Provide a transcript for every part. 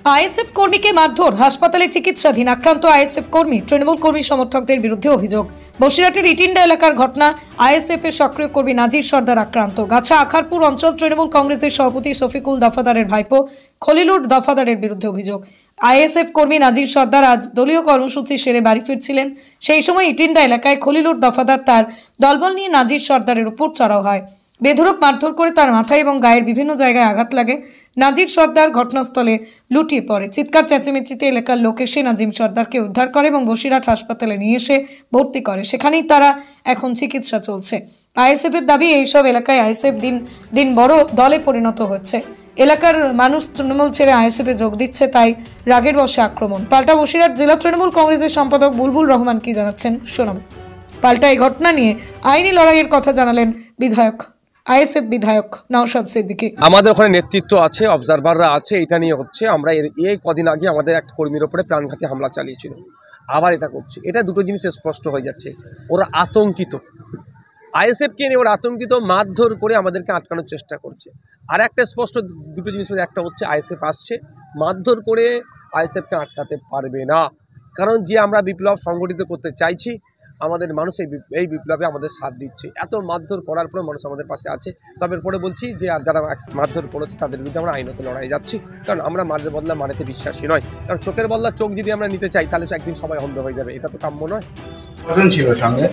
ISF কর্মীকে মারধর, হাসপাতালে চিকিৎসাধীন আক্রান্ত আইএসএফ কর্মী, তৃণমূল কর্মী সমর্থকদের বিরুদ্ধে অভিযোগ। বসিরহাটের ইটিন্ডা এলাকার ঘটনা। আইএসএফ এর সক্রিয় কর্মী নাজির সর্দার আক্রান্ত। গাছা আখারপুর অঞ্চল তৃণমূল কংগ্রেসের সভাপতি শফিকুল দফাদারের ভাইপো খলিলুর দফাদারের বিরুদ্ধে অভিযোগ। আইএসএফ কর্মী নাজির সর্দার আজ দলীয় কর্মসূচি সেরে বাড়ি ফিরছিলেন। সেই সময় ইটিন্ডা এলাকায় খলিলুর দফাদার তার দলবল নিয়ে নাজির সর্দারের উপর চড়াও হয়। বেধড়ক মারধর করে তার মাথায় এবং গায়ের বিভিন্ন জায়গায় আঘাত লাগে। নাজির সর্দার ঘটনাস্থলে লুটিয়ে পড়ে। চিৎকার চেঁচামেচিতে এলাকার লোক এসে নাজিম সর্দারকে উদ্ধার করে এবং বসিরহাট হাসপাতালে নিয়ে এসে ভর্তি করে। সেখানেই তারা এখন চিকিৎসা চলছে। আইএসএফ এর দাবি, এইসব এলাকায় আইএসএফ দিন দিন বড় দলে পরিণত হচ্ছে। এলাকার মানুষ তৃণমূল ছেড়ে আইএসএফে যোগ দিচ্ছে, তাই রাগের বশে আক্রমণ। পাল্টা বসিরহাট জেলা তৃণমূল কংগ্রেসের সম্পাদক বুলবুল রহমান কি জানাচ্ছেন শোনাব। পাল্টা এই ঘটনা নিয়ে আইনি লড়াইয়ের কথা জানালেন আইএসএফ বিধায়ক নওশাদ সিদ্দিকী। আমাদের ওখানে নেতৃত্ব আছে, অবজারভাররা আছে, এটা নিয়ে হচ্ছে। আমরা এই কদিন আগে আমাদের একটা কর্মীর ওপরে প্রাণঘাতী হামলা চালিয়েছিল, আবার এটা করছে। এটা দুটো জিনিস স্পষ্ট হয়ে যাচ্ছে, ওরা আতঙ্কিত। আইএসএফকে নিয়ে ওরা আতঙ্কিত, মারধর করে আমাদেরকে আটকানোর চেষ্টা করছে। আর একটা স্পষ্ট দুটো জিনিস, একটা হচ্ছে আইএসএফ আসছে, মারধর করে আইএসএফকে আটকাতে পারবে না। কারণ যে আমরা বিপ্লব সংগঠিত করতে চাইছি, আমাদের মানুষ এই বিপ্লবে আমাদের সাথ দিচ্ছে। এত মারধর করার পরে মানুষ আমাদের পাশে আছে। তবে পরে বলছি যে যারা মারধর করেছে তাদের বিরুদ্ধে আমরা আইনত লড়াই যাচ্ছি। কারণ আমরা মারের বদলা মারেতে বিশ্বাসী নয়। কারণ চোখের বদলা চোখ যদি আমরা নিতে চাই, তাহলে একদিন সবাই অন্ধ হয়ে যাবে। এটা তো কাম্য নয়। কজন ছিল সঙ্গে?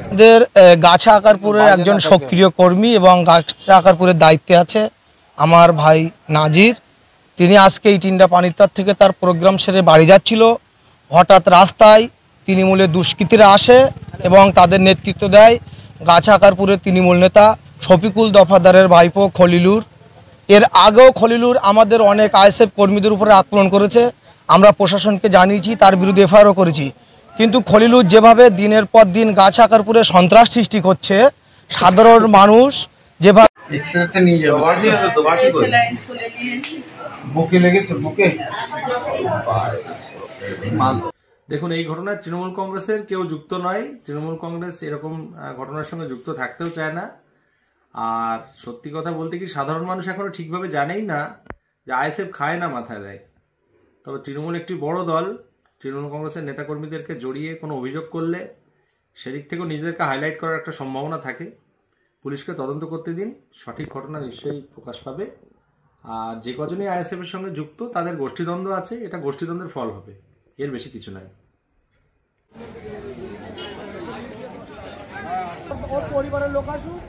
আমাদের গাছা আকারপুরের একজন সক্রিয় কর্মী এবং গাছা আকারপুরের দায়িত্বে আছে আমার ভাই নাজির। তিনি আজকে ইটিন্ডা পানিত্তর থেকে তার প্রোগ্রাম সেরে বাড়ি যাচ্ছিল। হঠাৎ রাস্তায় তৃণমূলের দুষ্কৃতীরা আসে এবং তাদের নেতৃত্ব দেয় গাছা আকারপুরের তৃণমূল নেতা শফিকুল দফাদারের ভাইপো খলিলুর। এর আগেও খলিলুর আমাদের অনেক আইএসএফ কর্মীদের উপরে আক্রমণ করেছে। আমরা প্রশাসনকে জানিয়েছি, তার বিরুদ্ধে এফআইআরও করেছি। কিন্তু খলিলুর যেভাবে দিনের পর দিন গাছা আকারপুরে সন্ত্রাস সৃষ্টি করছে, সাধারণ মানুষ যেভাবে দেখুন, এই ঘটনায় তৃণমূল কংগ্রেসের কেউ যুক্ত নয়। তৃণমূল কংগ্রেস এরকম ঘটনার সঙ্গে যুক্ত থাকতেও চায় না। আর সত্যি কথা বলতে কি, সাধারণ মানুষ এখনো ঠিকভাবে জানেই না যে আইএসএফ খায় না মাথায় দেয়। তবে তৃণমূল একটি বড় দল, তৃণমূল কংগ্রেসের নেতাকর্মীদেরকে জড়িয়ে কোনো অভিযোগ করলে সেদিক থেকেও নিজেদেরকে হাইলাইট করার একটা সম্ভাবনা থাকে। পুলিশকে তদন্ত করতে দিন, সঠিক ঘটনা নিশ্চয়ই প্রকাশ পাবে। আর যে কজনই আইএসএফ এর সঙ্গে যুক্ত, তাদের গোষ্ঠীদ্বন্দ্ব আছে, এটা গোষ্ঠীদ্বন্দ্বের ফল হবে, এর বেশি কিছু নয়। ওর পরিবারের লোক আসুক।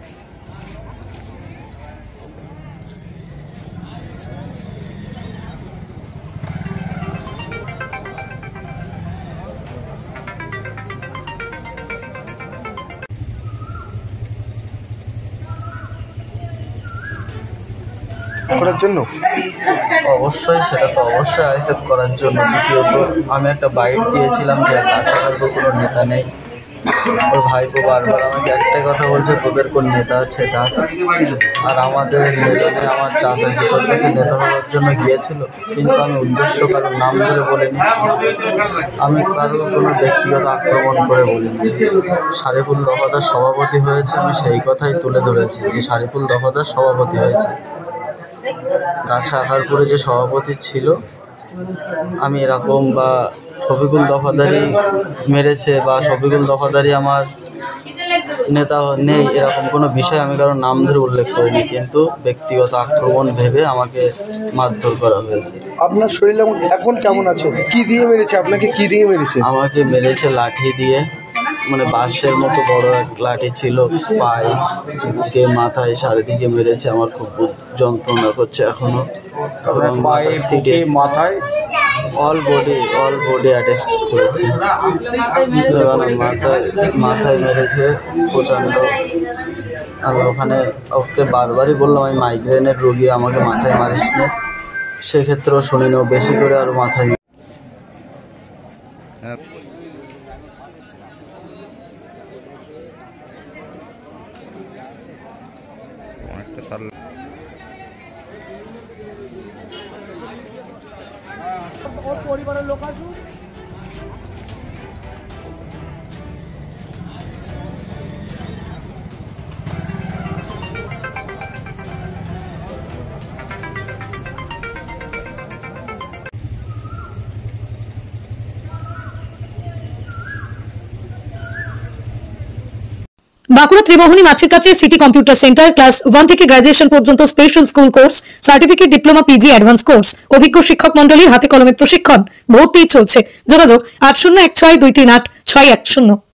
করার জন্য অবশ্যই, সেটা তো অবশ্যই আইএসএফ করার জন্য। দ্বিতীয়ত আমি একটা বাইট দিয়েছিলাম যে গাছা আকারপুর কোনো নেতা নেই। ওর ভাইপো বারবার আমাকে একটাই কথা বলছে, তোদের কোন নেতা আছে ডাক। আর আমাদের নেতা নেই। আমার চাচা তোর কাছে নেতা হওয়ার জন্য গিয়েছিল, কিন্তু আমি উদ্দেশ্য কারোর নাম ধরে বলিনি, আমি কারোর কোনো ব্যক্তিগত আক্রমণ করে বলিনি। শরীফুল দফাদার সভাপতি হয়েছে, আমি সেই কথাই তুলে ধরেছি যে শরীফুল দফাদার সভাপতি হয়েছে। গাছা আকারপুরে যে সভাপতি ছিল, আমি এরকম বা শফিকুল দফাদারি মেরেছে বা শফিকুল দফাদারি আমার নেতা নেই, এরকম কোনো বিষয় আমি কারোর নাম ধরে উল্লেখ করিনি। কিন্তু ব্যক্তিগত আক্রমণ ভেবে আমাকে মারধর করা হয়েছে। আপনার শরীর এখন কেমন আছে? কি দিয়ে মেরেছে আপনাকে? কি দিয়ে মেরেছে? আমাকে মেরেছে লাঠি দিয়ে, মানে বাঁশের মতো বড় এক লাঠি ছিল, পায়ে, বুকে, মাথায়, চারিদিকে মেরেছে। আমার খুব যন্ত্রণা করছে এখনো। এবং মাথায় অল বডি অ্যাটাচ করেছে। মাথায় মেরেছে প্রচণ্ড। আমি ওকে বারবারই বললাম আমি মাইগ্রেনের রোগী, আমাকে মাথায় মারিস না। সেক্ষেত্রেও শুনিনি, বেশি করে আরও মাথায়। ওর পরিবারের লোক আসুক। বাঁকুড়া ত্রিমোহনী মাঠের কাছে সিটি কম্পিউটার সেন্টার ক্লাস 1 থেকে গ্রাজুয়েশন পর্যন্ত special school course, certificate, diploma, PG, advance course, অভিজ্ঞ শিক্ষক মন্ডলীর হাতে কলমে প্রশিক্ষণ, ভর্তি চলছে। যোগাযোগ 8016238610।